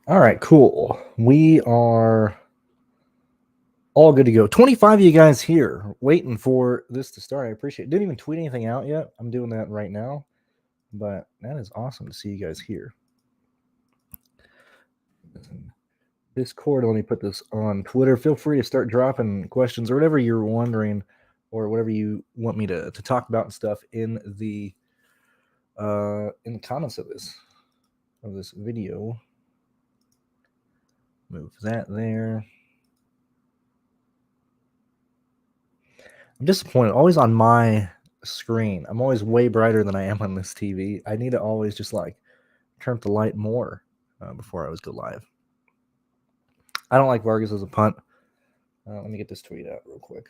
All right, cool. We are all good to go. 25 of you guys here waiting for this to start. I appreciate it. Didn't even tweet anything out yet. I'm doing that right now. But that is awesome to see you guys here. Discord, let me put this on Twitter. Feel free to start dropping questions or whatever you're wondering or whatever you want me to talk about and stuff in the comments of this video. Move that there. I'm disappointed. Always on my screen. I'm always way brighter than I am on this TV. I need to always just like turn up the light more before I always go live. I don't like Vargas as a punt. Let me get this tweet out real quick.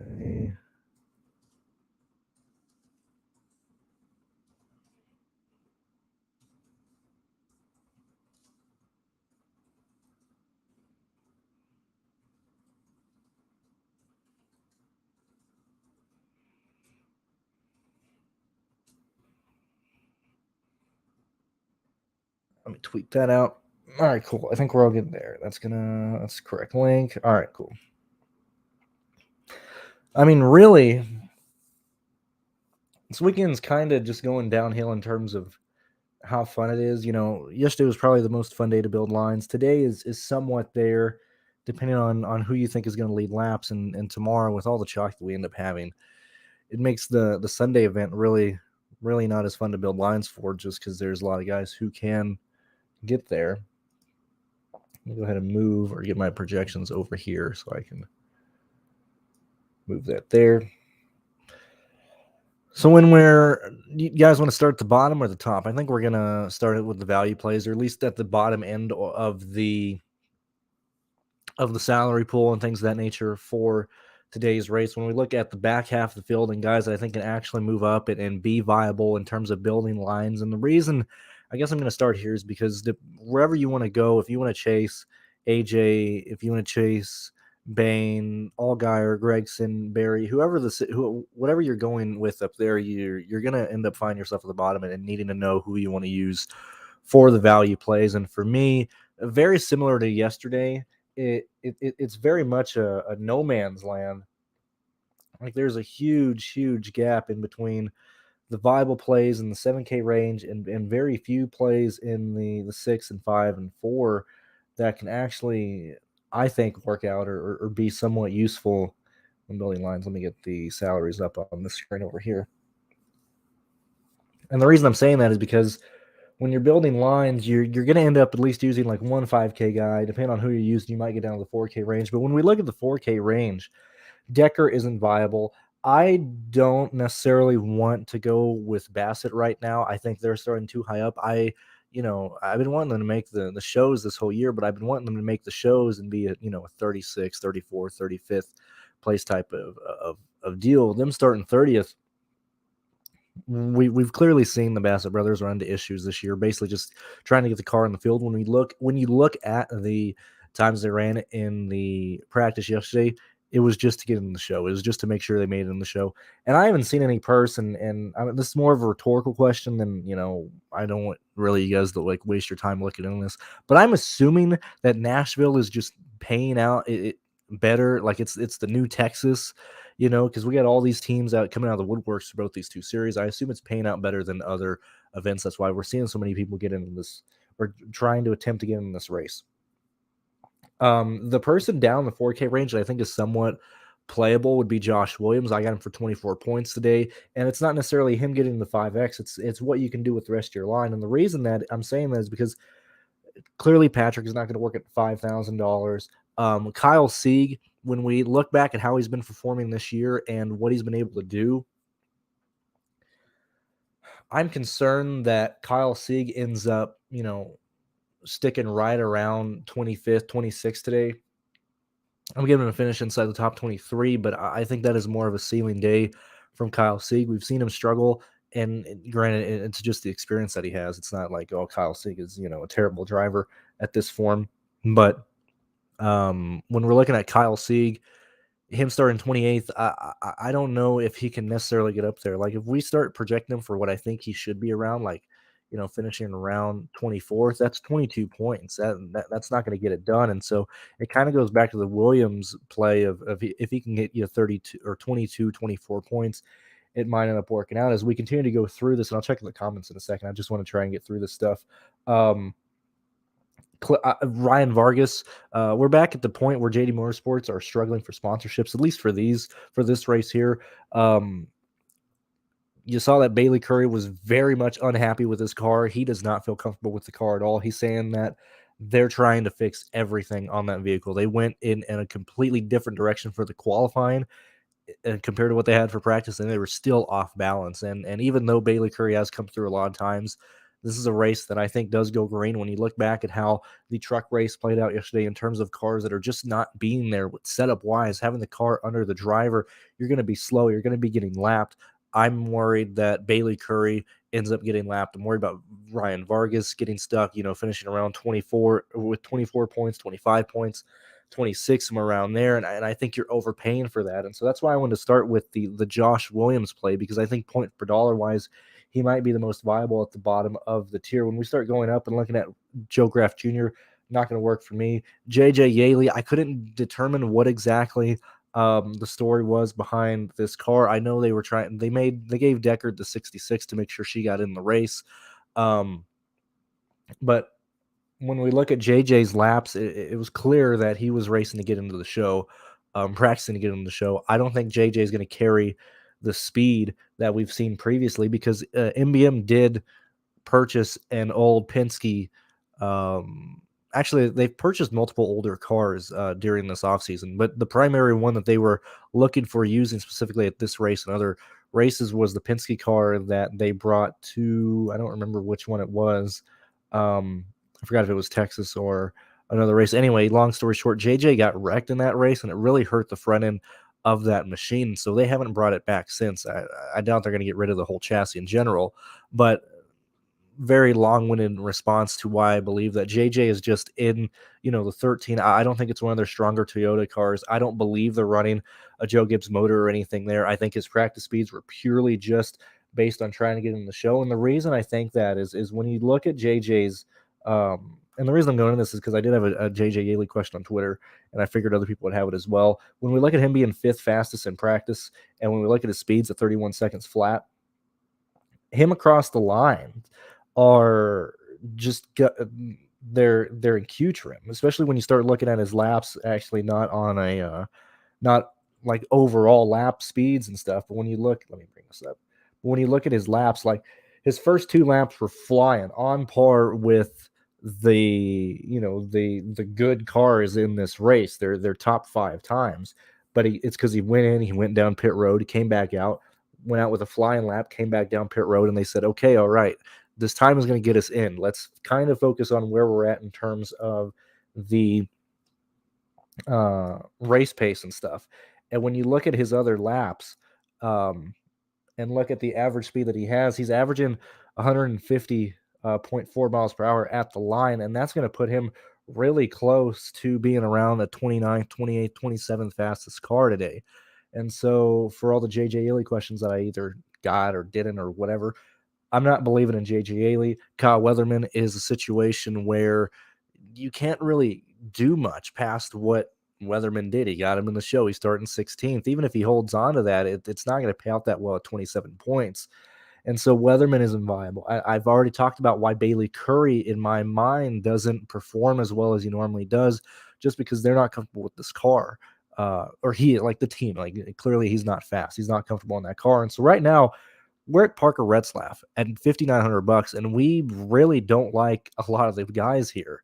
Okay. Let me tweet that out. All right, cool. I think we're all getting there. That's the correct link. All right, cool. I mean, really, this weekend's kind of just going downhill in terms of how fun it is. You know, yesterday was probably the most fun day to build lines. Today is somewhat there, depending on who you think is going to lead laps, and tomorrow with all the chalk that we end up having, it makes the Sunday event really not as fun to build lines for, just because there's a lot of guys who can get there. Let me go ahead and move or get my projections over here so I can move that there. So when you guys want to start at the bottom or the top? I think we're going to start it with the value plays, or at least at the bottom end of the salary pool and things of that nature for today's race. When we look at the back half of the field and guys that I think can actually move up and be viable in terms of building lines. And the reason I guess I'm going to start here is because wherever you want to go, if you want to chase AJ, if you want to chase Bain, Allgaier, Gregson, Barry, whatever you're going with up there, you're going to end up finding yourself at the bottom and needing to know who you want to use for the value plays. And for me, very similar to yesterday, it's very much a no man's land. Like there's a huge gap in between the viable plays in the 7K range and very few plays in the 6 and 5 and 4 that can actually, I think, work out or be somewhat useful when building lines. Let me get the salaries up on the screen over here. And the reason I'm saying that is because when you're building lines, you're going to end up at least using like one 5K guy. Depending on who you're using, you might get down to the 4K range. But when we look at the 4K range, Decker isn't viable. I don't necessarily want to go with Bassett right now. I think they're starting too high up. I've been wanting them to make the shows this whole year, but I've been wanting them to make the shows and be a 36, 34, 35th place type of deal. Them starting 30th, we've clearly seen the Bassett brothers run into issues this year, basically just trying to get the car in the field. When you look at the times they ran in the practice yesterday, it was just to get in the show. It was just to make sure they made it in the show. And I haven't seen any Pearce, and I mean, this is more of a rhetorical question than, I don't want really you guys to like waste your time looking into this, but I'm assuming that Nashville is just paying out it better. Like it's the new Texas, because we got all these teams out coming out of the woodworks for both these two series. I assume it's paying out better than other events. That's why we're seeing so many people get into this or trying to attempt to get in this race. The person down the 4K range that I think is somewhat playable would be Josh Williams. I got him for 24 points today, and it's not necessarily him getting the 5X. It's what you can do with the rest of your line. And the reason that I'm saying that is because clearly Patrick is not going to work at $5,000. Kyle Sieg, when we look back at how he's been performing this year and what he's been able to do, I'm concerned that Kyle Sieg ends up, sticking right around 25th, 26th today. I'm giving him a finish inside the top 23, but I think that is more of a ceiling day from Kyle Sieg. We've seen him struggle, and granted, it's just the experience that he has. It's not like, Kyle Sieg is, a terrible driver at this form. But when we're looking at Kyle Sieg, him starting 28th, I don't know if he can necessarily get up there. Like if we start projecting him for what I think he should be around, like finishing around 24th, that's 22 points. That's not going to get it done. And so it kind of goes back to the Williams play of if he can get 32 or 22, 24 points, it might end up working out. As we continue to go through this, and I'll check in the comments in a second. I just want to try and get through this stuff. Ryan Vargas, we're back at the point where JD Motorsports are struggling for sponsorships, at least for this race here. You saw that Bailey Curry was very much unhappy with his car. He does not feel comfortable with the car at all. He's saying that they're trying to fix everything on that vehicle. They went in a completely different direction for the qualifying compared to what they had for practice, and they were still off balance. And even though Bailey Curry has come through a lot of times, this is a race that I think does go green when you look back at how the truck race played out yesterday in terms of cars that are just not being there with setup wise, having the car under the driver. You're going to be slow. You're going to be getting lapped. I'm worried that Bailey Curry ends up getting lapped. I'm worried about Ryan Vargas getting stuck, finishing around 24 with 24 points, 25 points. 26 from around there, and I think you're overpaying for that. And so that's why I wanted to start with the Josh Williams play, because I think point per dollar wise, he might be the most viable at the bottom of the tier. When we start going up and looking at Joe Graff Jr., not going to work for me. JJ Yaley, I couldn't determine what exactly the story was behind this car. I know they were trying, they gave Deckard the 66 to make sure she got in the race. But when we look at JJ's laps, it was clear that he was racing to get into the show, practicing to get into the show. I don't think JJ is going to carry the speed that we've seen previously, because MBM did purchase an old Penske. Actually, they've purchased multiple older cars during this offseason, but the primary one that they were looking for using specifically at this race and other races was the Penske car that they brought to, I don't remember which one it was. I forgot if it was Texas or another race. Anyway, long story short, JJ got wrecked in that race, and it really hurt the front end of that machine. So they haven't brought it back since. I doubt they're going to get rid of the whole chassis in general, but very long-winded response to why I believe that JJ is just in, the 13. I don't think it's one of their stronger Toyota cars. I don't believe they're running a Joe Gibbs motor or anything there. I think his practice speeds were purely just based on trying to get in the show. And the reason I think that is when you look at JJ's, and the reason I'm going into this is because I did have a JJ Yaley question on Twitter, and I figured other people would have it as well. When we look at him being 5th fastest in practice, and when we look at his speeds at 31 seconds flat, him across the line are just they're in Q trim, especially when you start looking at his laps, actually not on a not like overall lap speeds and stuff, but when you look, let me bring this up. When you look at his laps, like his first 2 laps were flying on par with the good cars in this race. They're top 5 times, but it's because he went in, he went down pit road, he came back out, went out with a flying lap, came back down pit road, and they said, okay, all right, this time is going to get us in. Let's kind of focus on where we're at in terms of the race pace and stuff. And when you look at his other laps, and look at the average speed that he has, he's averaging 150.4 miles per hour at the line, and that's going to put him really close to being around the 29th, 28th, 27th fastest car today. And so for all the JJ Yaley questions that I either got or didn't or whatever, I'm not believing in JJ Yaley. Kyle Weatherman is a situation where you can't really do much past what Weatherman did. He got him in the show. He's starting 16th. Even if he holds on to that, it's not going to pay out that well at 27 points. And so Weatherman isn't viable. I've already talked about why Bailey Curry, in my mind, doesn't perform as well as he normally does, just because they're not comfortable with this car. Or he, like the team, like clearly he's not fast. He's not comfortable in that car. And so right now, we're at Parker Retzlaff at $5,900, and we really don't like a lot of the guys here.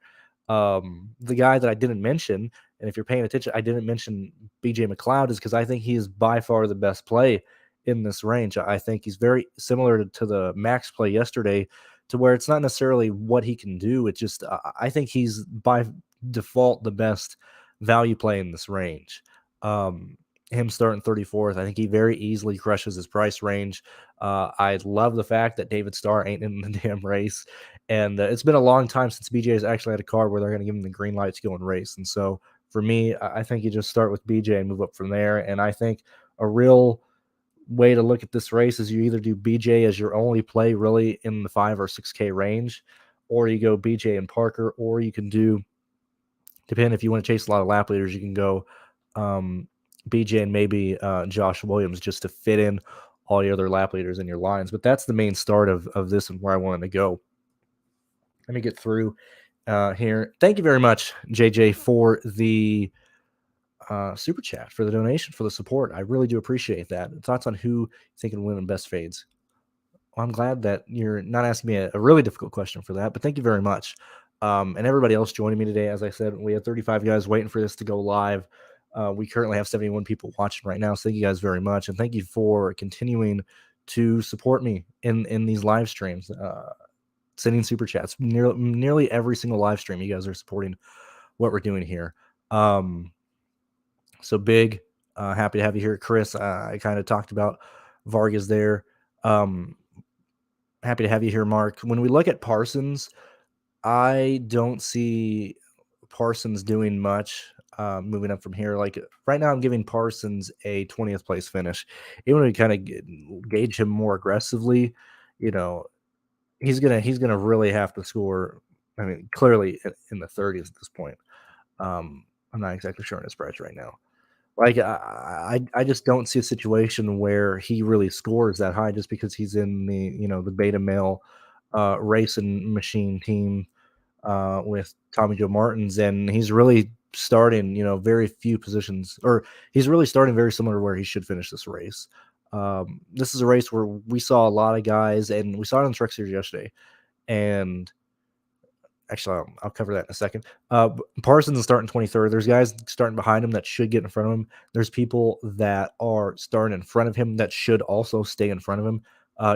The guy that I didn't mention, and if you're paying attention, I didn't mention BJ McLeod, is because I think he is by far the best play in this range. I think he's very similar to the Max play yesterday, to where it's not necessarily what he can do. It's just I think he's by default the best value play in this range. Him starting 34th, I think he very easily crushes his price range. I love the fact that David Starr ain't in the damn race. And it's been a long time since BJ has actually had a car where they're going to give him the green light to go and race. And so for me, I think you just start with BJ and move up from there. And I think a real way to look at this race is you either do BJ as your only play really in the 5 or 6K range, or you go BJ and Parker, or you can do, depending if you want to chase a lot of lap leaders, you can go BJ and maybe Josh Williams just to fit in all your other lap leaders in your lines. But that's the main start of this and where I wanted to go. Let me get through here. Thank you very much, JJ, for the super chat, for the donation, for the support. I really do appreciate that. Thoughts on who you think can win in best fades? Well, I'm glad that you're not asking me a really difficult question for that, but thank you very much. And everybody else joining me today, as I said, we had 35 guys waiting for this to go live. We currently have 71 people watching right now. So thank you guys very much. And thank you for continuing to support me in these live streams, sending super chats. Nearly every single live stream, you guys are supporting what we're doing here. So big, happy to have you here, Chris. I kind of talked about Vargas there. Happy to have you here, Mark. When we look at Parsons, I don't see Parsons doing much moving up from here. Like right now, I'm giving Parsons a 20th place finish. Even when we kind of gauge him more aggressively, he's gonna really have to score. I mean, clearly in the 30s at this point. I'm not exactly sure on his price right now. Like I just don't see a situation where he really scores that high just because he's in the beta male racing machine team with Tommy Joe Martins, and he's really starting very few positions, or he's really starting very similar to where he should finish this race. This is a race where we saw a lot of guys, and we saw it on the Truck Series yesterday, and actually, I'll cover that in a second. Parsons is starting 23rd. There's guys starting behind him that should get in front of him. There's people that are starting in front of him that should also stay in front of him.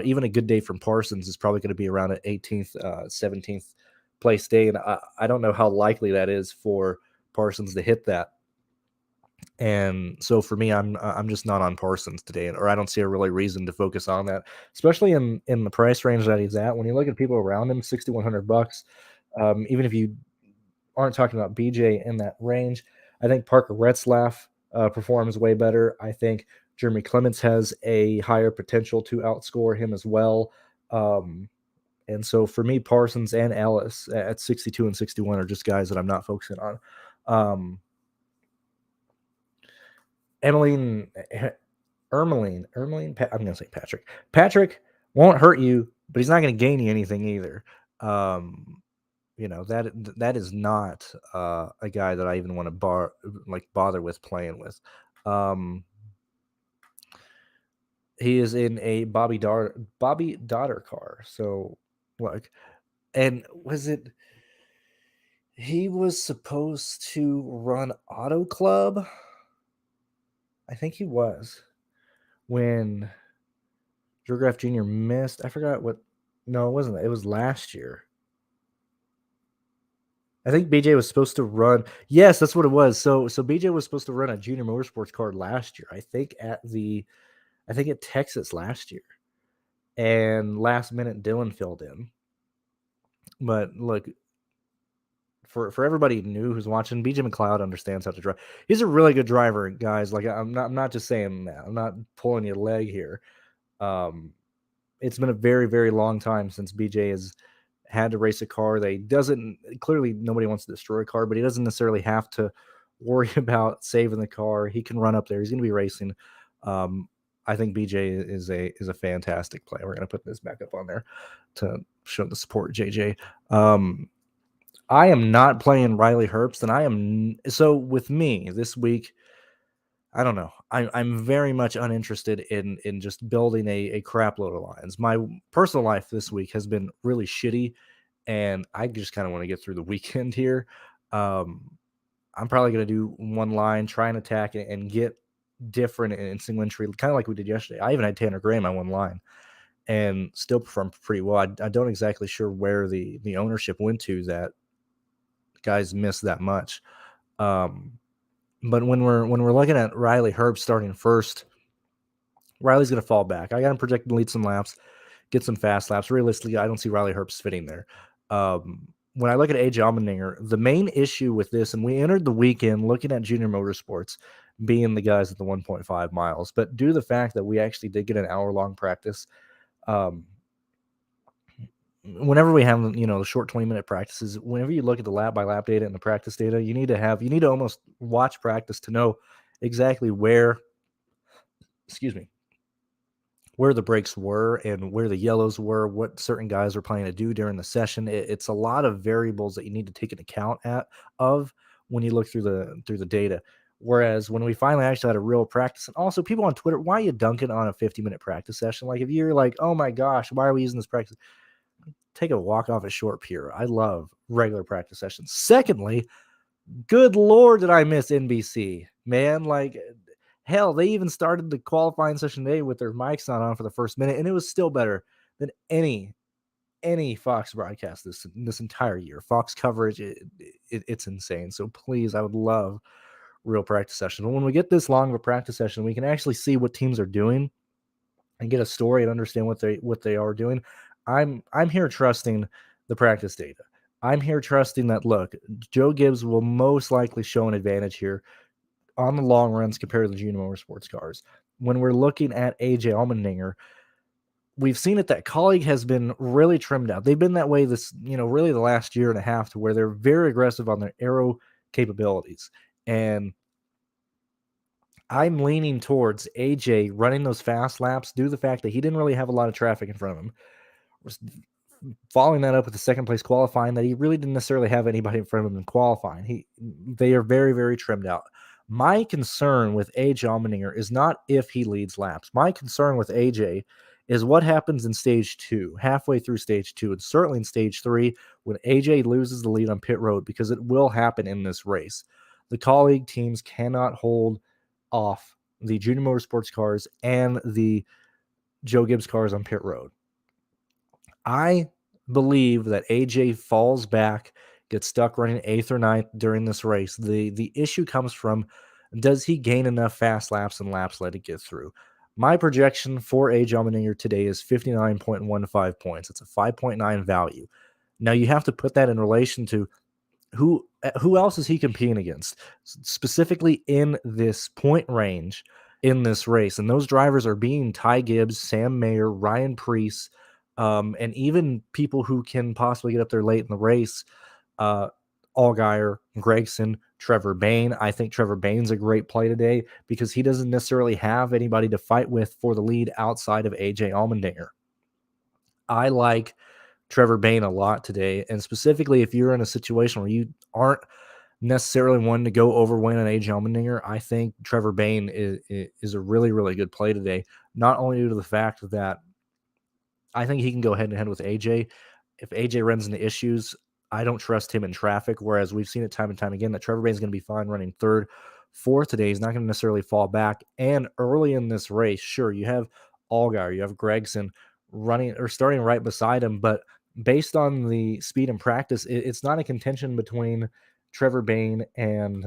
Even a good day from Parsons is probably going to be around an 18th, 17th place day. And I don't know how likely that is for Parsons to hit that. And so for me, I'm just not on Parsons today, or I don't see a really reason to focus on that, especially in the price range that he's at. When you look at people around him, $6,100. Even if you aren't talking about BJ in that range, I think Parker Retzlaff performs way better. I think Jeremy Clements has a higher potential to outscore him as well. And so for me, Parsons and Ellis at 62 and 61 are just guys that I'm not focusing on. Ermeline, I'm going to say Patrick. Patrick won't hurt you, but he's not going to gain you anything either. That is not a guy that I even want to bother with playing with. He is in a Bobby Daughter car. So look, and he was supposed to run Auto Club? I think he was when Drew Graff Jr. missed. I forgot what. No, it wasn't. It was last year. I think BJ was supposed to run. Yes, that's what it was. So BJ was supposed to run a junior motorsports card last year. I think at Texas last year, and last minute Dylan filled in. But look, for everybody new who's watching, BJ McLeod understands how to drive. He's a really good driver, guys. Like I'm not just saying that. I'm not pulling your leg here. It's been a very, very long time since BJ has had to race a car. Clearly nobody wants to destroy a car, but he doesn't necessarily have to worry about saving the car. He can run up there. He's going to be racing. I think BJ is a fantastic play. We're going to put this back up on there to show the support, JJ. I am not playing Riley Herbst, and so with me this week, I don't know. I'm very much uninterested in just building a crap load of lines. My personal life this week has been really shitty, and I just kind of want to get through the weekend here. I'm probably going to do one line, try and attack it, and get different in single entry, kind of like we did yesterday. I even had Tanner Gray in my one line and still performed pretty well. I don't exactly sure where the ownership went to that guys miss that much. But when we're looking at Riley Herbst starting first, Riley's going to fall back. I got him projected to lead some laps, get some fast laps. Realistically, I don't see Riley Herbst fitting there. when I look at AJ Allmendinger, the main issue with this, and we entered the weekend looking at junior motorsports being the guys at the 1.5 miles, but due to the fact that we actually did get an hour-long practice, whenever we have, the short 20-minute practices, whenever you look at the lap by lap data and the practice data, you need to almost watch practice to know exactly where the brakes were and where the yellows were, what certain guys are planning to do during the session. It's a lot of variables that you need to take into account of when you look through the data. Whereas when we finally actually had a real practice, and also people on Twitter, why are you dunking on a 50-minute practice session? Like, if you're like, oh my gosh, why are we using this practice? Take a walk off a short pier. I love regular practice sessions. Secondly, good Lord, did I miss NBC, man? Like, hell, they even started the qualifying session today with their mics not on for the first minute, and it was still better than any Fox broadcast this entire year. Fox coverage, it's insane. So please, I would love real practice session. When we get this long of a practice session, we can actually see what teams are doing and get a story and understand what they are doing. I'm here trusting the practice data. I'm here trusting that, look, Joe Gibbs will most likely show an advantage here on the long runs compared to the junior motorsports cars. When we're looking at AJ Allmendinger, we've seen it that Colleague has been really trimmed out. They've been that way this, really the last year and a half, to where they're very aggressive on their aero capabilities. And I'm leaning towards AJ running those fast laps due to the fact that he didn't really have a lot of traffic in front of him. Following that up with the second place qualifying, that he really didn't necessarily have anybody in front of him in qualifying. They are very, very trimmed out. My concern with AJ Allmendinger is not if he leads laps. My concern with AJ is what happens in stage 2, halfway through stage 2, and certainly in stage 3, when AJ loses the lead on pit road, because it will happen in this race. The Colleague teams cannot hold off the junior motorsports cars and the Joe Gibbs cars on pit road. I believe that AJ falls back, gets stuck running 8th or 9th during this race. The issue comes from, does he gain enough fast laps and laps let it get through? My projection for AJ Allmendinger today is 59.15 points. It's a 5.9 value. Now you have to put that in relation to who else is he competing against, specifically in this point range in this race. And those drivers are being Ty Gibbs, Sam Mayer, Ryan Pearce, and even people who can possibly get up there late in the race, Allgaier, Gregson, Trevor Bayne. I think Trevor Bayne's a great play today because he doesn't necessarily have anybody to fight with for the lead outside of AJ Allmendinger. I like Trevor Bayne a lot today, and specifically if you're in a situation where you aren't necessarily wanting to go overweight on AJ Allmendinger, I think Trevor Bayne is a really, really good play today, not only due to the fact that I think he can go head-to-head with AJ. If AJ runs into issues, I don't trust him in traffic, whereas we've seen it time and time again that Trevor Bayne's going to be fine running 3rd, 4th today. He's not going to necessarily fall back. And early in this race, sure, you have Allgaier, you have Gregson running or starting right beside him, but based on the speed and practice, it's not a contention between Trevor Bayne and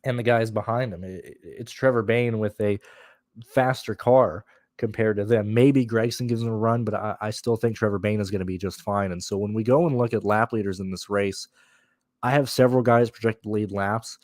the guys behind him. It's Trevor Bayne with a faster car compared to them. Maybe Gregson gives him a run, but I still think Trevor Bayne is going to be just fine. And so when we go and look at lap leaders in this race, I have several guys projected to lead laps.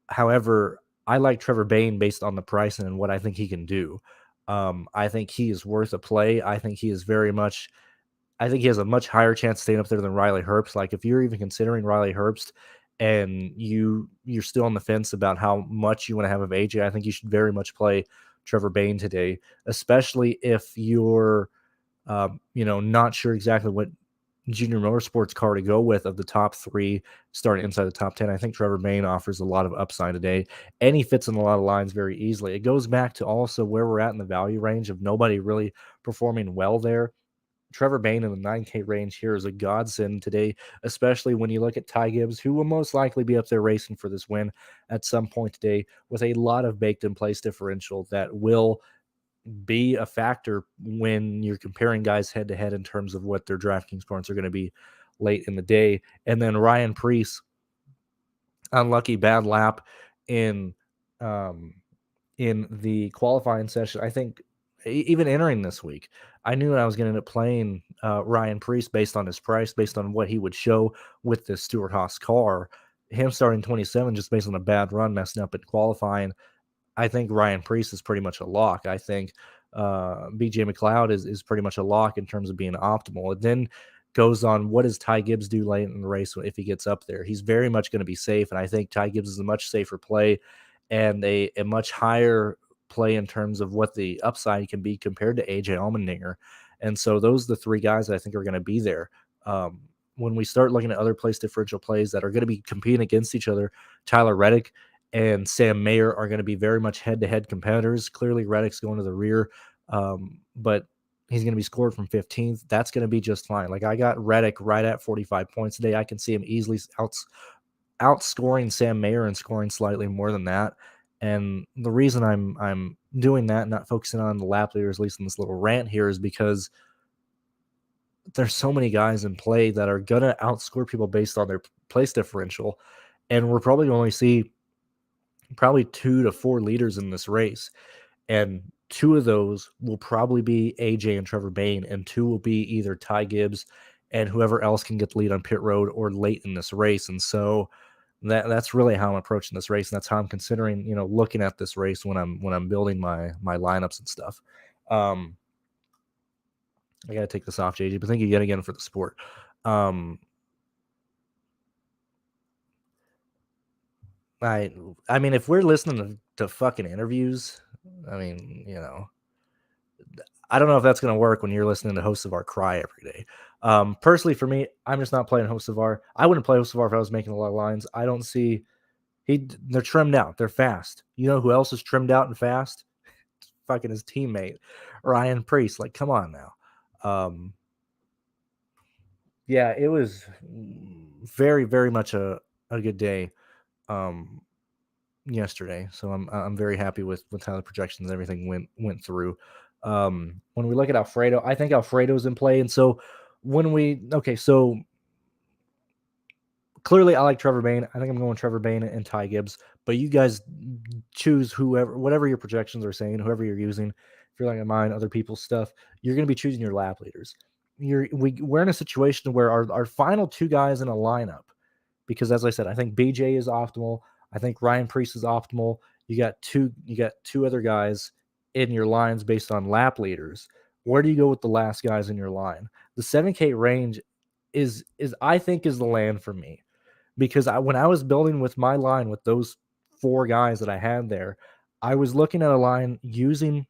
However, I like Trevor Bayne based on the price and what I think he can do. I think he is worth a play. I think he has a much higher chance of staying up there than Riley Herbst. Like, if you're even considering Riley Herbst and you're still on the fence about how much you want to have of AJ, I think you should very much play Trevor Bayne today, especially if you're, not sure exactly what junior motorsports car to go with of the top 3 starting inside the top 10. I think Trevor Bayne offers a lot of upside today, and he fits in a lot of lines very easily. It goes back to also where we're at in the value range of nobody really performing well there. Trevor Bayne in the 9K range here is a godsend today, especially when you look at Ty Gibbs, who will most likely be up there racing for this win at some point today with a lot of baked-in place differential that will be a factor when you're comparing guys head-to-head in terms of what their DraftKings points are going to be late in the day. And then Ryan Pearce, unlucky bad lap in the qualifying session. I think even entering this week, I knew I was going to end up playing Ryan Preece based on his price, based on what he would show with the Stewart-Haas car. Him starting 27 just based on a bad run, messing up in qualifying. I think Ryan Preece is pretty much a lock. I think BJ McLeod is pretty much a lock in terms of being optimal. It then goes on, what does Ty Gibbs do late in the race if he gets up there? He's very much going to be safe, and I think Ty Gibbs is a much safer play and a much higher play in terms of what the upside can be compared to AJ Allmendinger. And so those are the three guys that I think are going to be there. When we start looking at other place differential plays that are going to be competing against each other, Tyler Reddick and Sam Mayer are going to be very much head-to-head competitors. Clearly, Reddick's going to the rear, but he's going to be scored from 15th. That's going to be just fine. Like, I got Reddick right at 45 points today. I can see him easily outscoring Sam Mayer and scoring slightly more than that. And the reason I'm doing that, not focusing on the lap leaders, at least in this little rant here, is because there's so many guys in play that are going to outscore people based on their place differential. And we're probably going to only see probably 2 to 4 leaders in this race. And 2 of those will probably be AJ and Trevor Bayne, and 2 will be either Ty Gibbs and whoever else can get the lead on pit road or late in this race. And so that's really how I'm approaching this race, and that's how I'm considering, looking at this race when I'm building my lineups and stuff. I gotta take this off, JJ, but thank you yet again for the support. I mean, if we're listening to fucking interviews, I mean, I don't know if that's going to work when you're listening to Hocevar cry every day. Personally, for me, I'm just not playing Hocevar. I wouldn't play Hocevar if I was making a lot of lines. I don't see they're trimmed out. They're fast. You know who else is trimmed out and fast? Fucking his teammate, Ryan Preece. Like, come on now. Yeah, it was very, very much a good day yesterday. So I'm very happy with how the projections and everything went through. When we look at Alfredo, I think Alfredo's in play. And so so clearly I like Trevor Bayne. I think I'm going Trevor Bayne and Ty Gibbs, but you guys choose whatever your projections are saying, whoever you're using. If you're like mine, other people's stuff, you're going to be choosing your lap leaders. We're in a situation where our final 2 guys in a lineup, because as I said, I think BJ is optimal. I think Ryan Preece is optimal. You got two other guys in your lines based on lap leaders. Where do you go with the last guys in your line? The 7K range is I think is the land for me, because when I was building with my line with those 4 guys that I had there, I was looking at a line using,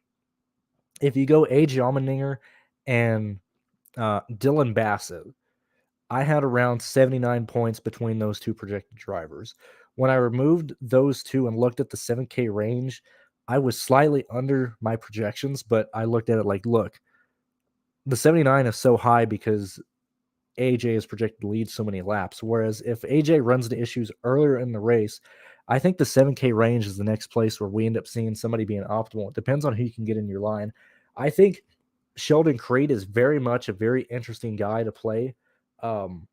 if you go AJ Allmendinger and Dylan Bassett, I had around 79 points between those 2 projected drivers. When I removed those 2 and looked at the 7K range, I was slightly under my projections, but I looked at it like, look, the 79 is so high because AJ is projected to lead so many laps. Whereas if AJ runs into issues earlier in the race, I think the 7K range is the next place where we end up seeing somebody being optimal. It depends on who you can get in your line. I think Sheldon Creed is very much a very interesting guy to play. And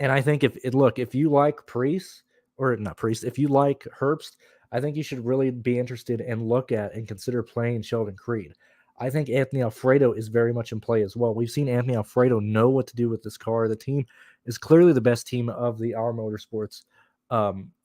I think if you like Preece, or not Preece, if you like Herbst, I think you should really be interested and look at and consider playing Sheldon Creed. I think Anthony Alfredo is very much in play as well. We've seen Anthony Alfredo know what to do with this car. The team is clearly the best team of the Our Motorsports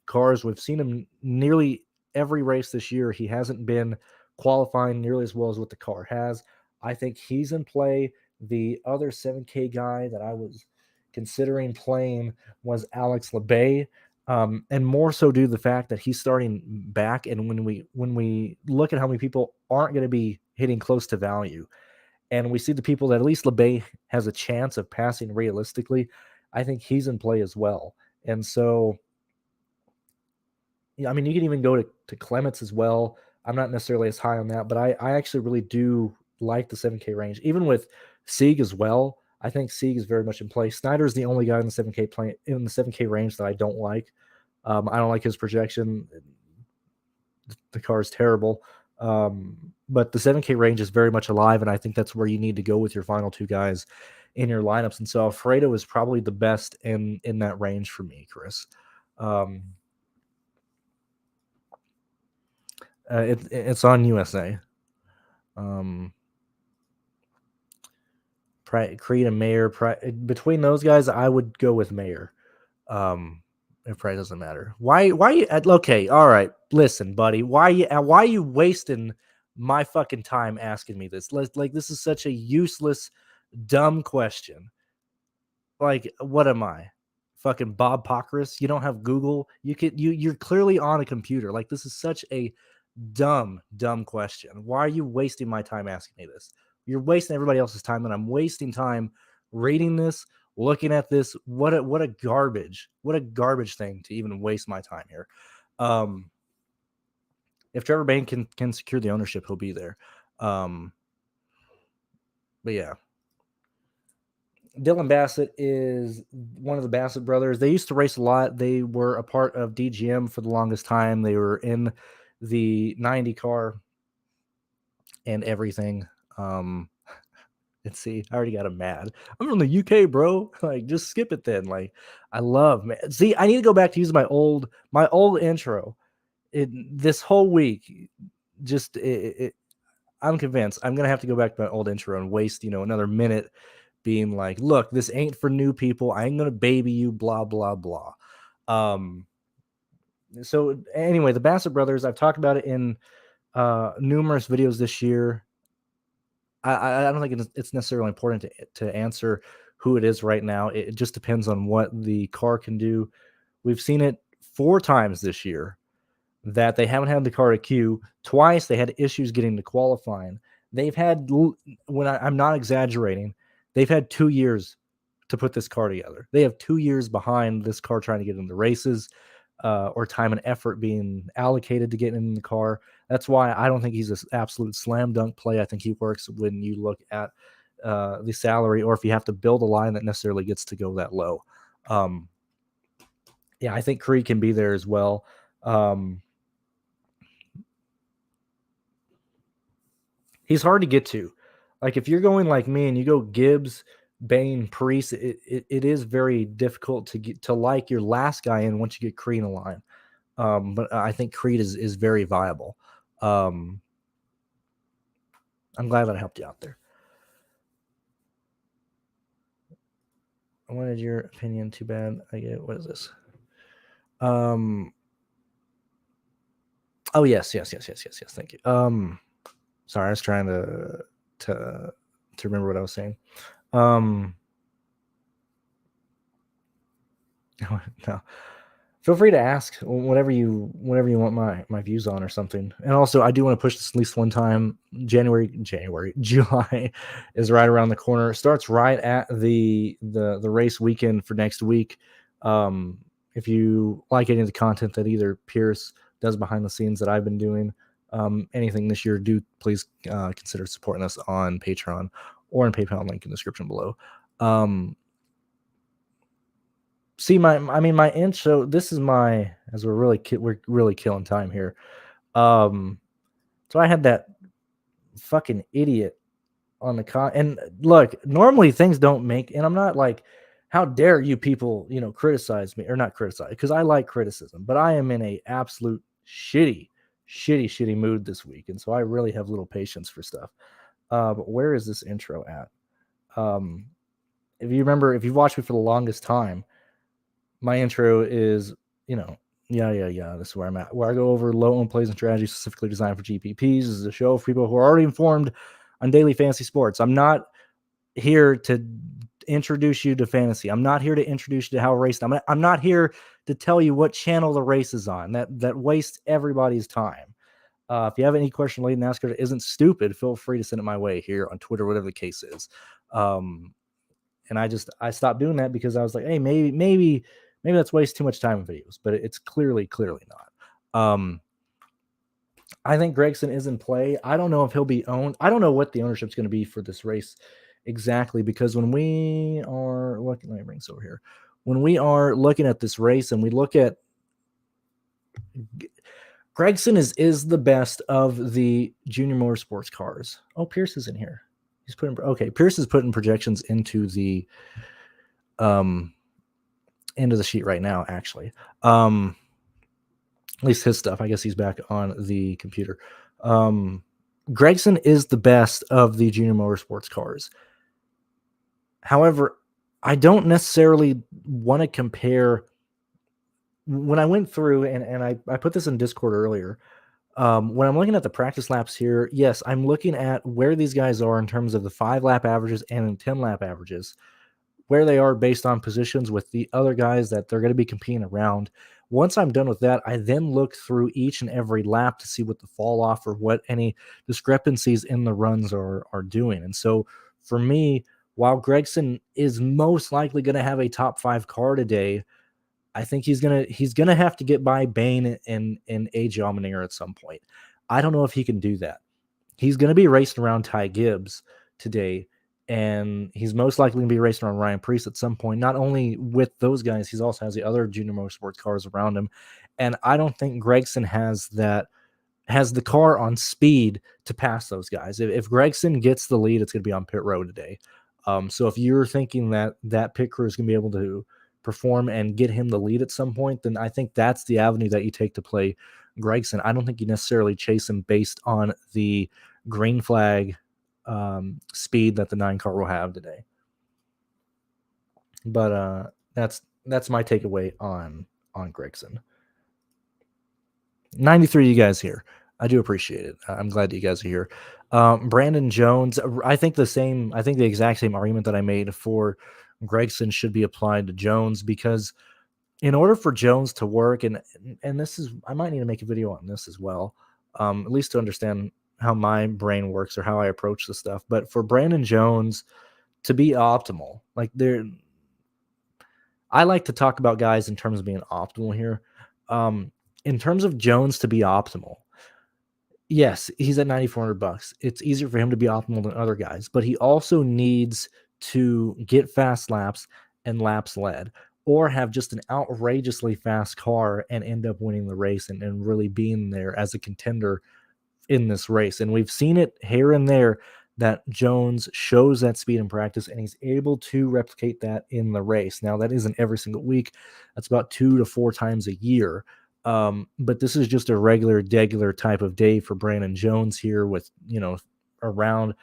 cars. We've seen him nearly every race this year. He hasn't been qualifying nearly as well as what the car has. I think he's in play. The other 7K guy that I was considering playing was Alex LeBay. And more so due to the fact that he's starting back. And when we look at how many people aren't going to be hitting close to value, and we see the people that at least LeBay has a chance of passing realistically, I think he's in play as well. And so, I mean, you can even go to Clements as well. I'm not necessarily as high on that, but I actually really do like the 7K range, even with Sieg as well. I think Sieg is very much in play. Snyder is the only guy in the 7K range that I don't like. I don't like his projection. The car is terrible. But the 7K range is very much alive, and I think that's where you need to go with your final 2 guys in your lineups. And so Alfredo is probably the best in that range for me, Chris. It's on USA. Creed and Mayer. Between those guys, I would go with Mayer. It probably doesn't matter. Why you okay, all right. Listen, buddy. Why you wasting my fucking time asking me this? Like this is such a useless, dumb question. Like, what am I? Fucking Bob Pockrass? You don't have Google? You're clearly on a computer. Like, this is such a dumb question. Why are you wasting my time asking me this? You're wasting everybody else's time, and I'm wasting time reading this, looking at this. What a garbage thing to even waste my time here. If Trevor Bayne can secure the ownership, he'll be there. But yeah. Dylan Bassett is one of the Bassett brothers. They used to race a lot. They were a part of DGM for the longest time. They were in the 90 car and everything. Let's see, I already got him mad. I'm from the UK, bro. Like, just skip it then. Like, I love, man. See, I need to go back to use my old intro. This whole week, just I'm convinced I'm gonna have to go back to my old intro and waste, another minute being like, look, this ain't for new people. I ain't gonna baby you, blah blah blah. So anyway, the Bassett brothers, I've talked about it in numerous videos this year. I don't think it's necessarily important to answer who it is right now. It just depends on what the car can do. We've seen it 4 times this year that they haven't had the car to queue. Twice they had issues getting to qualifying. They've had, when I'm not exaggerating, they've had 2 years to put this car together. They have 2 years behind this car trying to get into races, or time and effort being allocated to get in the car. That's why I don't think he's an absolute slam dunk play. I think he works when you look at the salary, or if you have to build a line that necessarily gets to go that low. Yeah, I think Creed can be there as well. He's hard to get to. Like, if you're going like me and you go Gibbs, Bain, Pearce, it is very difficult to get to like your last guy in once you get Creed in a line. But I think Creed is very viable. I'm glad that I helped you out there. I wanted your opinion. Too bad. I get, what is this? Oh yes. Thank you. Sorry, I was trying to remember what I was saying. No. Feel free to ask whatever you want my views on or something. And also, I do want to push this at least one time. July is right around the corner. It starts right at the race weekend for next week. If you like any of the content that either Pearce does behind the scenes that I've been doing, anything this year, do please consider supporting us on Patreon or in PayPal, link in the description below. See, my intro, this is as we're really killing time here. So I had that fucking idiot on the and look, normally things don't make, and I'm not like, how dare you people, criticize me, or not criticize, because I like criticism, but I am in a absolute shitty mood this week, and so I really have little patience for stuff. But where is this intro at? If you remember, if you've watched me for the longest time, my intro is, this is where I'm at, where I go over low-owned plays and strategies specifically designed for GPPs. This is a show for people who are already informed on daily fantasy sports. I'm not here to introduce you to fantasy. I'm not here to introduce you to how race. I'm not here to tell you what channel the race is on. That wastes everybody's time. If you have any question related to NASCAR that isn't stupid, feel free to send it my way here on Twitter, whatever the case is. And I stopped doing that because I was like, hey, maybe that's waste too much time in videos, but it's clearly not. I think Gragson is in play. I don't know if he'll be owned. I don't know what the ownership is going to be for this race exactly, because when we are looking, let me bring this over here. When we are looking at this race and we look at Gragson is the best of the junior motorsports cars. Oh, Pearce is in here. Pearce is putting projections into the sheet right now, actually. At least his stuff. I guess he's back on the computer. Gragson is the best of the junior motorsports cars. However, I don't necessarily want to compare. When I went through and I put this in Discord earlier, when I'm looking at the practice laps here, yes, I'm looking at where these guys are in terms of the 5-lap averages and 10-lap averages, where they are based on positions with the other guys that they're going to be competing around. Once I'm done with that, I then look through each and every lap to see what the fall off or what any discrepancies in the runs are doing. And so for me, while Gregson is most likely going to have a top 5 car today, I think he's gonna have to get by Bane and AJ Allmendinger at some point. I don't know if he can do that. He's gonna be racing around Ty Gibbs today, and he's most likely gonna be racing around Ryan Pearce at some point. Not only with those guys, he's also has the other junior motorsports cars around him, and I don't think Gregson has the car on speed to pass those guys. If Gregson gets the lead, it's going to be on pit road today. So if you're thinking that pit crew is going to be able to perform and get him the lead at some point, then I think that's the avenue that you take to play Gregson. I don't think you necessarily chase him based on the green flag speed that the 9 car will have today. But that's my takeaway on Gregson. 93 you guys here. I do appreciate it. I'm glad you guys are here. Brandon Jones, I think the exact same argument that I made for Gregson should be applied to Jones, because in order for Jones to work, and this is, I might need to make a video on this as well, at least to understand how my brain works or how I approach the stuff. But for Brandon Jones to be optimal, I like to talk about guys in terms of being optimal here. In terms of Jones to be optimal, yes, he's at $9,400. It's easier for him to be optimal than other guys, but he also needs to get fast laps and laps led, or have just an outrageously fast car and end up winning the race and really being there as a contender in this race. And we've seen it here and there that Jones shows that speed in practice, and he's able to replicate that in the race. Now, that isn't every single week. That's about 2 to 4 times a year. But this is just a degular type of day for Brandon Jones here with, around,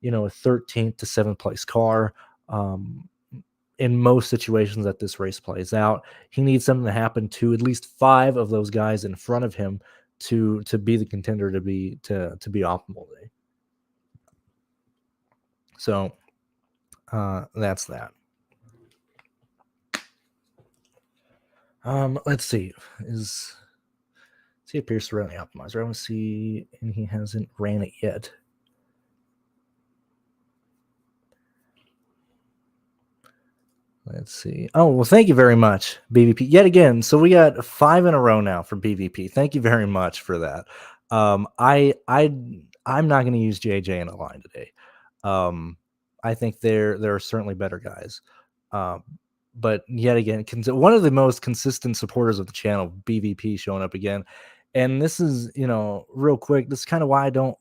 a 13th to 7th place car. In most situations that this race plays out, he needs something to happen to at least 5 of those guys in front of him to be the contender to be optimal today. So that's that. Let's see. See if Pearce ran the optimizer. I want to see, and he hasn't ran it yet. Let's see. Oh, well, thank you very much, BVP. Yet again, so we got 5 in a row now from BVP. Thank you very much for that. I'm not going to use JJ in a line today. I think there are certainly better guys. But yet again, one of the most consistent supporters of the channel, BVP, showing up again. And this is, real quick, this is kind of why I don't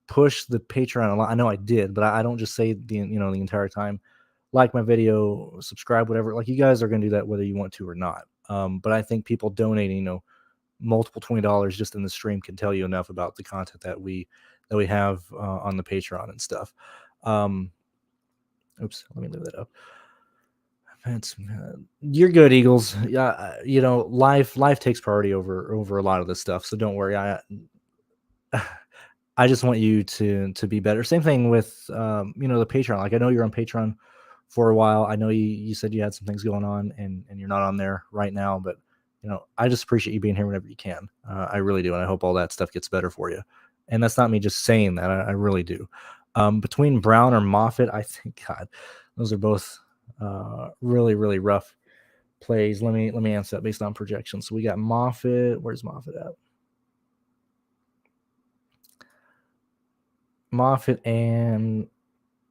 push the Patreon a lot. I know I did, but I don't just say the entire time, like my video, subscribe, whatever. Like, you guys are going to do that whether you want to or not. But I think people donating, multiple $20 just in the stream can tell you enough about the content that we have on the Patreon and stuff. Oops, let me leave that up. You're good, Eagles. Yeah, life takes priority over a lot of this stuff, so don't worry. I just want you to be better. Same thing with the Patreon. Like, I know you're on Patreon for a while. I know you said you had some things going on and you're not on there right now, but I just appreciate you being here whenever you can. I really do, and I hope all that stuff gets better for you. And that's not me just saying that. I really do. Between Brown or Moffitt, I think, God, those are both really, really rough plays. Let me answer that based on projections. So we got Moffitt. Where's Moffitt at? Moffitt and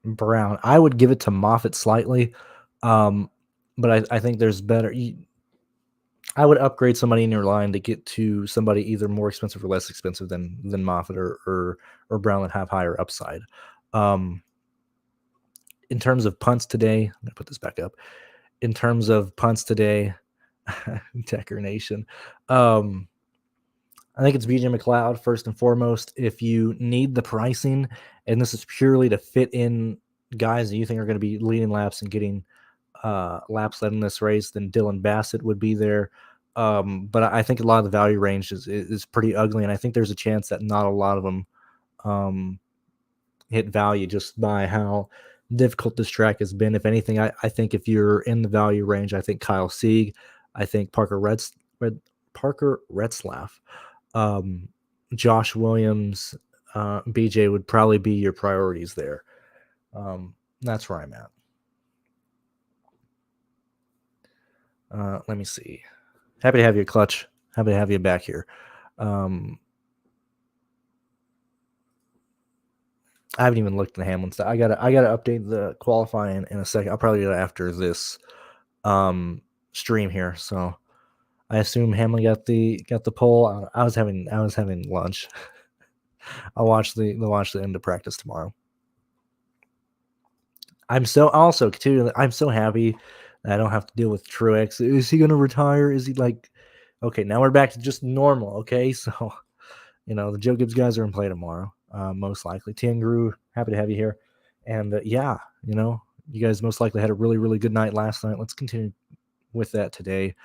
Brown. I would give it to Moffitt slightly, but I think there's better. I would upgrade somebody in your line to get to somebody either more expensive or less expensive than Moffitt or Brown that have higher upside. In terms of punts today, I'm gonna put this back up. In terms of punts today, Decker Nation, I think it's BJ McLeod first and foremost. If you need the pricing, and this is purely to fit in guys that you think are going to be leading laps and getting laps led in this race, then Dylan Bassett would be there. But I think a lot of the value range is pretty ugly, and I think there's a chance that not a lot of them hit value just by how difficult this track has been. If anything, I think if you're in the value range, I think Kyle Sieg, I think Parker Retzlaff, Josh Williams, BJ would probably be your priorities there. That's where I'm at. Let me see. Happy to have you, Clutch. Happy to have you back here. I haven't even looked at the Hamlin stuff. I gotta update the qualifying in a second. I'll probably do that after this stream here. So I assume Hamlin got the pole. I was having lunch. I'll watch the end of practice tomorrow. I'm so happy that I don't have to deal with Truex. Is he gonna retire? Is he like okay, now we're back to just normal, okay? So the Joe Gibbs guys are in play tomorrow, most likely. Tiangru, happy to have you here. And yeah, you guys most likely had a really, really good night last night. Let's continue with that today.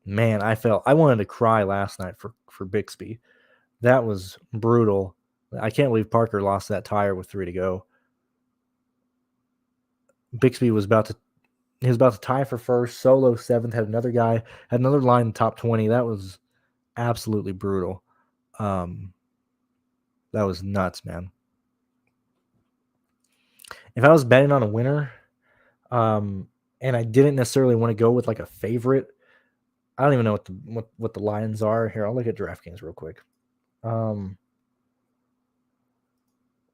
Man, I wanted to cry last night for Bixby. That was brutal. I can't believe Parker lost that tire with 3 to go. Bixby was about to tie for first, solo 7th, had another line in the top 20. That was absolutely brutal. That was nuts, man. If I was betting on a winner, and I didn't necessarily want to go with like a favorite, I don't even know what the lines are here. I'll look at DraftKings real quick.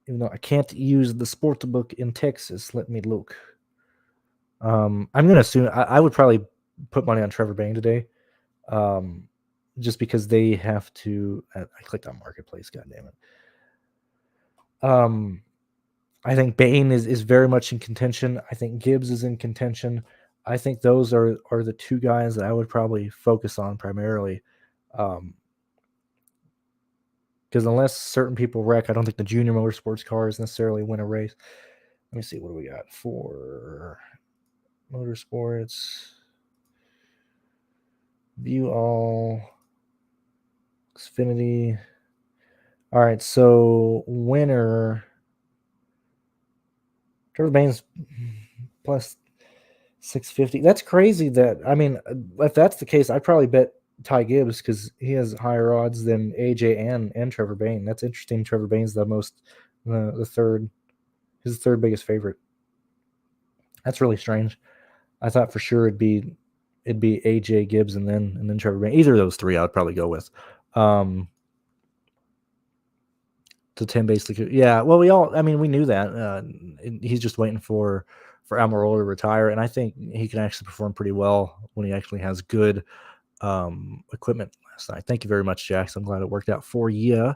Even though I can't use the sportsbook in Texas, let me look. I'm gonna assume I would probably put money on Trevor Bayne today, just because they have to. I clicked on Marketplace. God damn it. I think Bayne is very much in contention. I think Gibbs is in contention. I think those are the two guys that I would probably focus on primarily. Because unless certain people wreck, I don't think the junior motorsports cars necessarily win a race. Let me see, what do we got for motorsports? View all. Xfinity. All right, so winner. Trevor Bayne's plus 650. That's crazy. If that's the case, I'd probably bet Ty Gibbs because he has higher odds than AJ and Trevor Bayne. That's interesting. Trevor Bayne's the third, his third biggest favorite. That's really strange. I thought for sure it'd be AJ, Gibbs, and then Trevor Bayne. Either of those three, I would probably go with. To 10 basically. Yeah, well, we knew that. He's just waiting for Almirola to retire, and I think he can actually perform pretty well when he actually has good equipment last night. Thank you very much, Jax. I'm glad it worked out for you.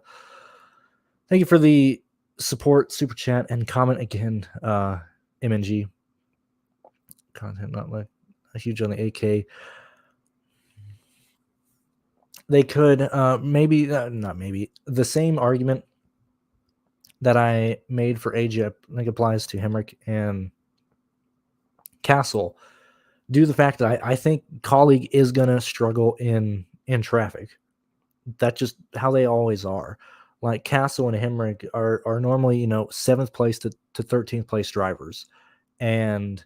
Thank you for the support, super chat, and comment again, MNG. Content not like a huge on the AK. They could not maybe the same argument that I made for AJ, I think applies to Hemrick and Castle, due to the fact that I think Colleague is going to struggle in traffic. That's just how they always are. Like Castle and Hemrick are normally, 7th place to 13th place drivers. And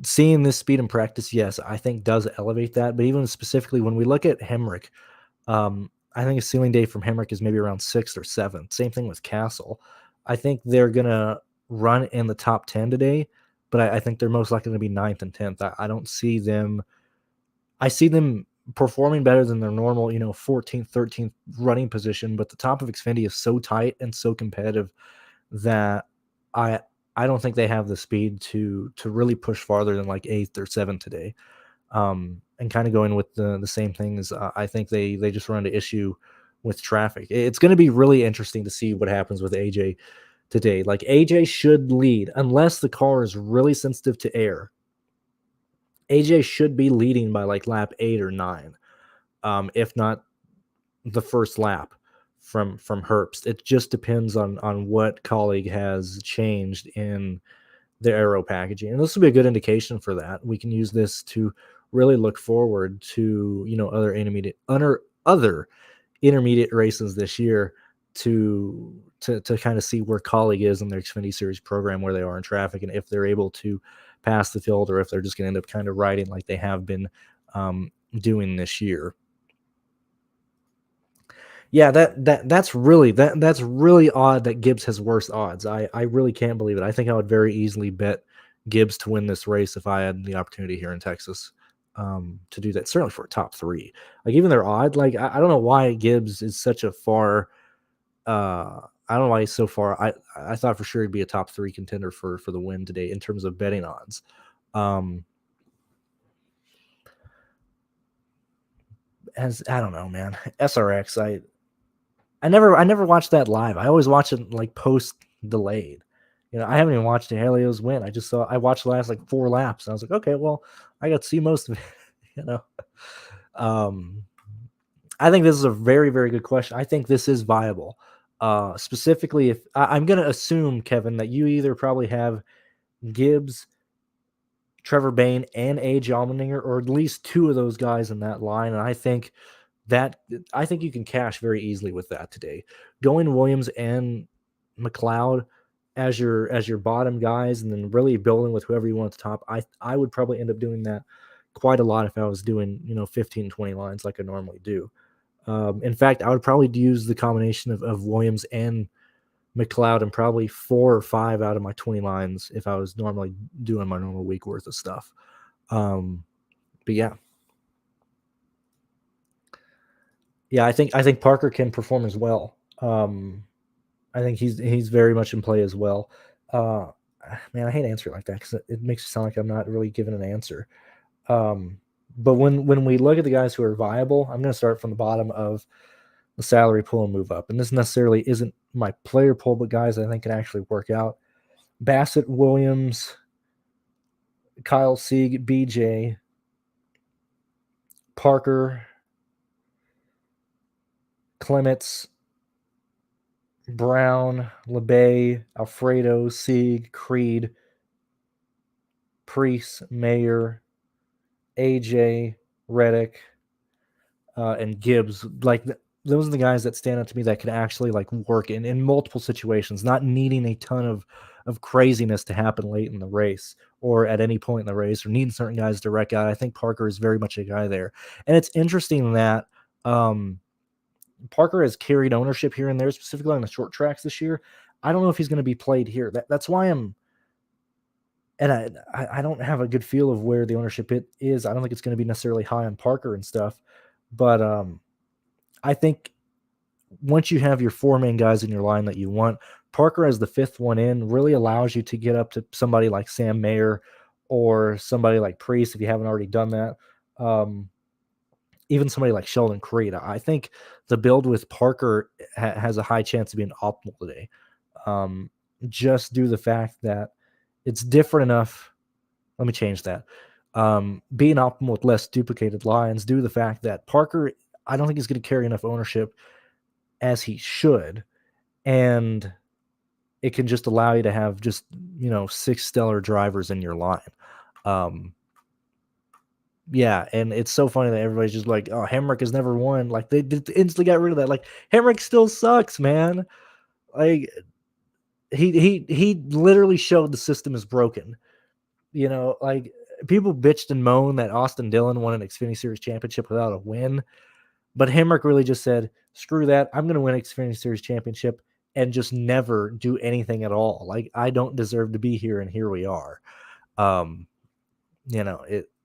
seeing this speed in practice, yes, I think does elevate that. But even specifically when we look at Hemrick, I think a ceiling day from Hemrick is maybe around 6th or 7th. Same thing with Castle. I think they're going to run in the top 10 today, but I think they're most likely going to be 9th and 10th. I don't see them. I see them performing better than their normal, 14th, 13th running position, but the top of Xfinity is so tight and so competitive that I don't think they have the speed to really push farther than like 8th or 7th today. And kind of going with the same things, I think they just run into issue with traffic. It's going to be really interesting to see what happens with AJ today. Like AJ should lead unless the car is really sensitive to air. AJ should be leading by like lap 8 or 9. if not the first lap from Herbst. It just depends on what colleague has changed in the aero packaging, and this will be a good indication for that. We can use this to really look forward to other intermediate races this year to kind of see where colleague is in their Xfinity Series program, where they are in traffic, and if they're able to pass the field or if they're just going to end up kind of riding like they have been doing this year. Yeah, that's really odd that Gibbs has worse odds. I really can't believe it. I think I would very easily bet Gibbs to win this race if I had the opportunity here in Texas to do that. Certainly for a top 3. Like even their odd, like I don't know why Gibbs is such a far. I don't know why he's so far. I thought for sure he'd be a top 3 contender for the win today in terms of betting odds. As I don't know, man. SRX, I never watched that live. I always watch it like post delayed. I haven't even watched Helios win. I watched the last like 4 laps and I was like, okay, well, I got to see most of it, I think this is a very, very good question. I think this is viable. Specifically, if I'm going to assume, Kevin, that you either probably have Gibbs, Trevor Bayne, and A.J. Allmendinger, or at least 2 of those guys in that line. And I think you can cash very easily with that today. Going Williams and McLeod as your bottom guys, and then really building with whoever you want at the top. I would probably end up doing that quite a lot if I was doing 15, 20 lines like I normally do. In fact, I would probably use the combination of Williams and McLeod and probably 4 or 5 out of my 20 lines if I was normally doing my normal week worth of stuff. But yeah. Yeah, I think Parker can perform as well. I think he's very much in play as well. Man, I hate answering like that because it makes it sound like I'm not really giving an answer. But when we look at the guys who are viable, I'm going to start from the bottom of the salary pool and move up. And this necessarily isn't my player pool, but guys I think can actually work out. Bassett, Williams, Kyle Sieg, BJ, Parker, Clements, Brown, LeBay, Alfredo, Sieg, Creed, Pearce, Mayer, AJ, Reddick, and Gibbs. Like those are the guys that stand out to me that can actually like work in multiple situations, not needing a ton of craziness to happen late in the race or at any point in the race, or needing certain guys to wreck out. I think Parker is very much a guy there. And it's interesting that Parker has carried ownership here and there, specifically on the short tracks this year. I don't know if he's going to be played here. That's why I don't have a good feel of where the ownership is. I don't think it's going to be necessarily high on Parker and stuff, but I think once you have your 4 main guys in your line that you want, Parker as the 5th one in really allows you to get up to somebody like Sam Mayer or somebody like Pearce if you haven't already done that. Even somebody like Sheldon Creed. I think the build with Parker has a high chance of being optimal today. Just due to the fact that it's different enough. Let me change that. Being optimal with less duplicated lines due to the fact that Parker, I don't think he's going to carry enough ownership as he should. And it can just allow you to have just, 6 stellar drivers in your line. Yeah, and it's so funny that everybody's just like, oh, Hemrick has never won. Like, they instantly got rid of that. Like, Hemrick still sucks, man. Like, he literally showed the system is broken. Like, people bitched and moaned that Austin Dillon won an Xfinity Series championship without a win. But Hemrick really just said, screw that. I'm going to win Xfinity Series championship and just never do anything at all. Like, I don't deserve to be here, and here we are.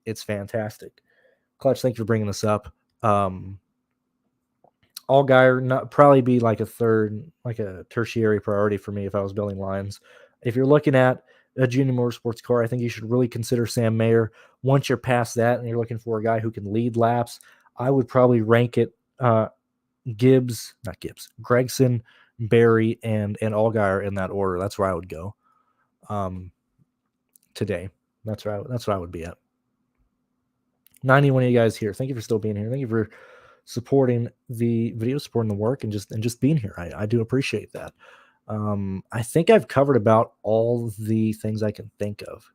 It's fantastic. Clutch, thank you for bringing this up. Allgaier not probably be like a third, like a tertiary priority for me if I was building lines. If you're looking at a junior motorsports car, I think you should really consider Sam Mayer. Once you're past that and you're looking for a guy who can lead laps, I would probably rank it Gregson, Barry, and Allgaier in that order. That's where I would go today. That's what I would be at. 91 of you guys here. Thank you for still being here. Thank you for supporting the video, supporting the work, and just being here. I do appreciate that. I think I've covered about all the things I can think of.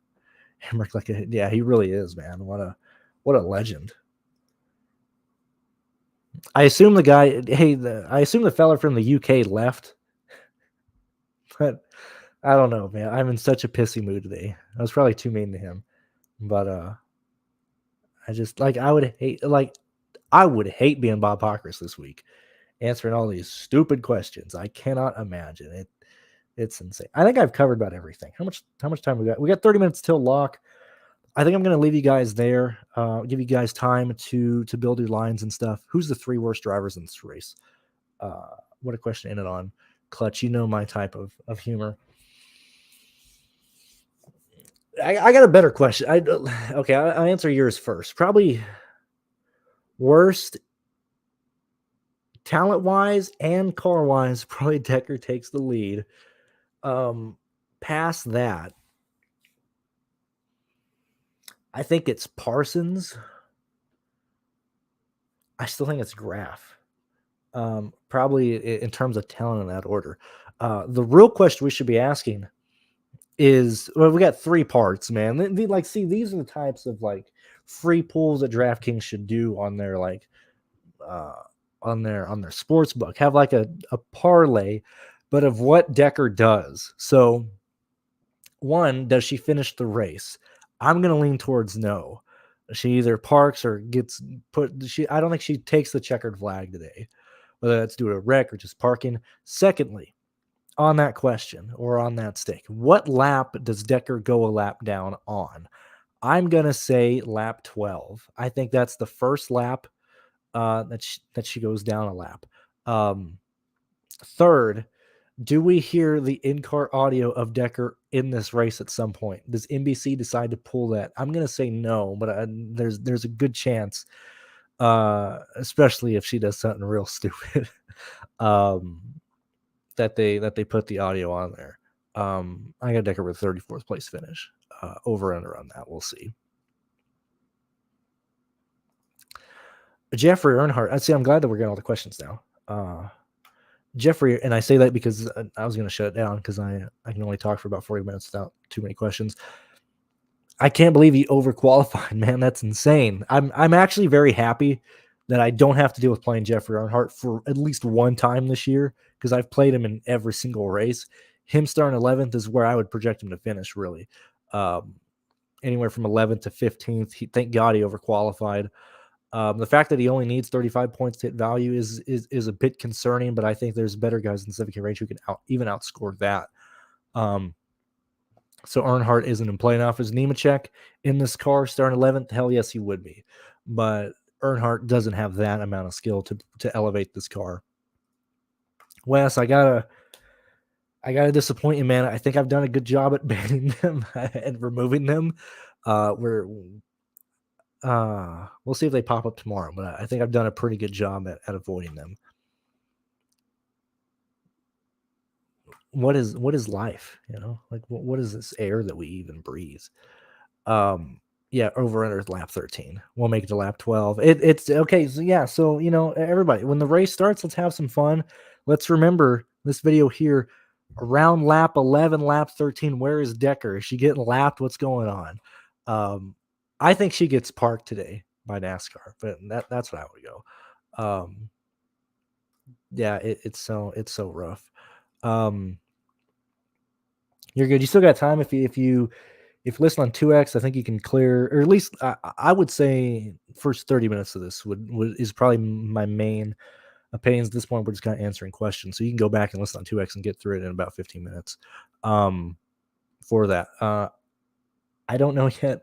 Hemrick, yeah, he really is, man. What a legend. I assume the guy. Hey, I assume the fella from the UK left, but I don't know, man. I'm in such a pissy mood today. I was probably too mean to him, but I just I would hate being Bob Pockris this week, answering all these stupid questions. I cannot imagine it. It's insane. I think I've covered about everything. How much time we got? We got 30 minutes till lock. I think I'm going to leave you guys there. Give you guys time to build your lines and stuff. Who's the 3 worst drivers in this race? What a question to end it on. Clutch, you know my type of humor. I got a better question. I'll answer yours first. Probably worst talent-wise and car-wise, probably Decker takes the lead. Past that, I think it's Parsons. I still think it's Graf. Probably in terms of talent in that order. The real question we should be asking is, well, we got 3 parts, man. These are the types of free pools that DraftKings should do on their on their sports book. Have a parlay, but of what Decker does. So, 1, does she finish the race? I'm gonna lean towards no. She either parks or gets put. I don't think she takes the checkered flag today, whether that's due to a wreck or just parking. Secondly, on that question or on that stake, what lap does Decker go a lap down on? I'm gonna say lap 12. I think that's the first lap that she goes down a lap. Third, do we hear the in-car audio of Decker in this race at some point? Does NBC decide to pull that? I'm gonna say no, but there's a good chance, especially if she does something real stupid, that they put the audio on there. I got Decker with 34th place finish. Over under on that, we'll see. Jeffrey Earnhardt. I'd say I'm glad that we're getting all the questions now. Jeffrey, and I say that because I was going to shut it down because I can only talk for about 40 minutes without too many questions. I can't believe he overqualified, man. That's insane. I'm actually very happy that I don't have to deal with playing Jeffrey Earnhardt for at least one time this year because I've played him in every single race. Him starting 11th is where I would project him to finish, really. Anywhere from 11th to 15th. Thank God he overqualified. The fact that he only needs 35 points to hit value is a bit concerning, but I think there's better guys in 7K range who can even outscore that. So Earnhardt isn't in play enough. Is Nemechek in this car starting 11th? Hell yes, he would be. But Earnhardt doesn't have that amount of skill to elevate this car. Wes, I gotta disappoint you, man. I think I've done a good job at banning them and removing them. We'll see if they pop up tomorrow, but I think I've done a pretty good job at avoiding them. What is life? What is this air that we even breathe? Yeah, over under lap 13. We'll make it to lap 12. It's okay. So yeah, so everybody, when the race starts, let's have some fun. Let's remember this video here around lap 11, lap 13. Where is Decker? Is she getting lapped? What's going on? I think she gets parked today by NASCAR, but that's what I would go. Yeah, it's so rough. You're good. You still got time if you listen on 2X. I think you can clear, or at least I would say first 30 minutes of this is probably my main opinions at this point. We're just kind of answering questions, so you can go back and listen on 2X and get through it in about 15 minutes. For that, I don't know yet.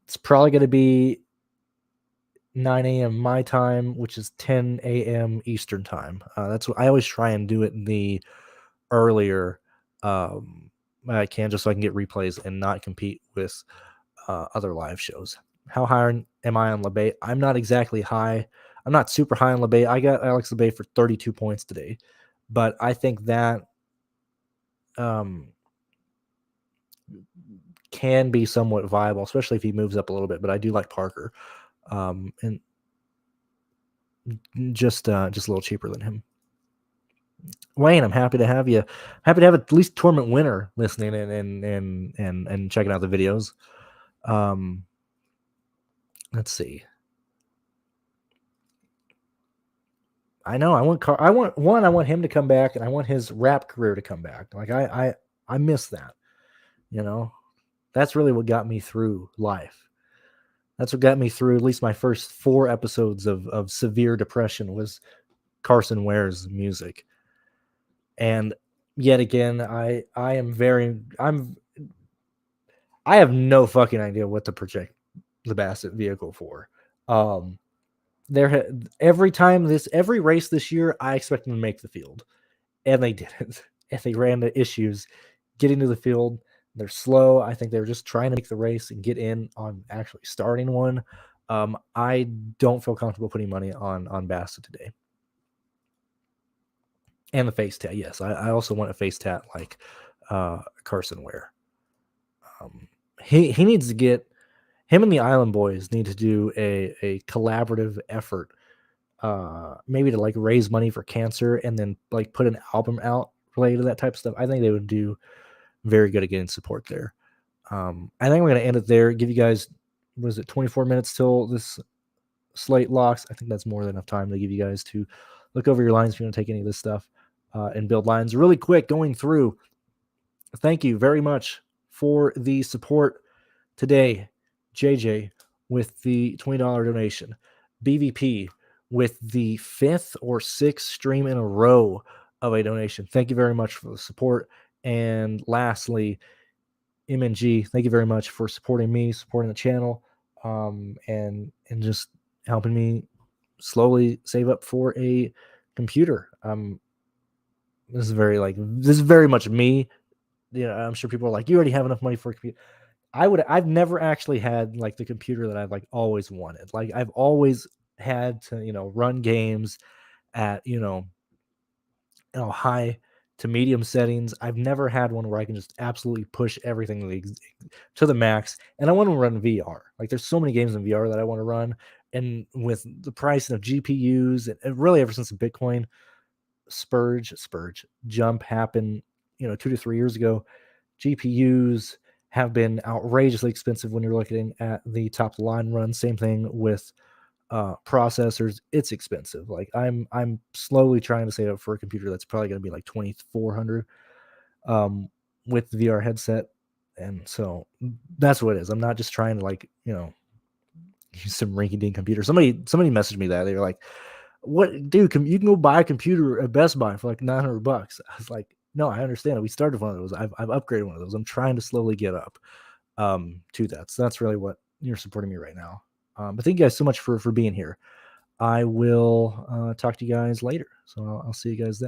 It's probably going to be 9 a.m. my time, which is 10 a.m. Eastern time. That's what I always try and do it in the earlier I can, just so I can get replays and not compete with other live shows. How high am I on LeBay? I'm not exactly high. I'm not super high on LeBay. I got Alex LeBay for 32 points today, but I think that can be somewhat viable, especially if he moves up a little bit. But I do like Parker. And just a little cheaper than him. Wayne, I'm happy to have you. Happy to have at least tournament winner listening and checking out the videos. Let's see. I know I want him to come back, and I want his rap career to come back. Like I miss that. That's really what got me through life. That's what got me through at least my first 4 episodes of severe depression was Carson Ware's music. And yet again, I have no fucking idea what to project the Bassett vehicle for. Every race this year, I expect them to make the field, and they didn't. And they ran into issues getting to the field. They're slow. I think they were just trying to make the race and get in on actually starting one. I don't feel comfortable putting money on Bassett today. And the face tat, yes. I also want a face tat like Carson Ware. He needs to get him and the Island Boys need to do a collaborative effort, maybe to like raise money for cancer and then like put an album out related to that type of stuff. I think they would do very good at getting support there. I think we're going to end it there. Give you guys, 24 minutes till this slate locks? I think that's more than enough time to give you guys to look over your lines if you want to take any of this stuff and build lines really quick going through. Thank you very much for the support today. JJ with the $20 donation. BVP with the 5th or 6th stream in a row of a donation. Thank you very much for the support. And lastly, MNG, thank you very much for supporting me, supporting the channel, and just helping me slowly save up for a computer. This is very much me. I'm sure people are like, you already have enough money for a computer. I've never actually had like the computer that I've like always wanted. Like I've always had to, run games at, high to medium settings. I've never had one where I can just absolutely push everything to the max. And I want to run VR. Like there's so many games in VR that I want to run. And with the pricing of GPUs and really ever since the Bitcoin spurge jump happened, 2 to 3 years ago, GPUs have been outrageously expensive when you're looking at the top of the line run. Same thing with processors. It's expensive. Like I'm slowly trying to save up for a computer that's probably going to be like $2,400 with the VR headset. And so that's what it is. I'm not just trying to use some rinky-dink computer. Somebody messaged me that they were like, "What, dude? You can go buy a computer at Best Buy for like $900." I was like, "No, I understand. We started one of those. I've upgraded one of those. I'm trying to slowly get up to that." So that's really what you're supporting me right now. But thank you guys so much for being here. I will talk to you guys later. So I'll see you guys then.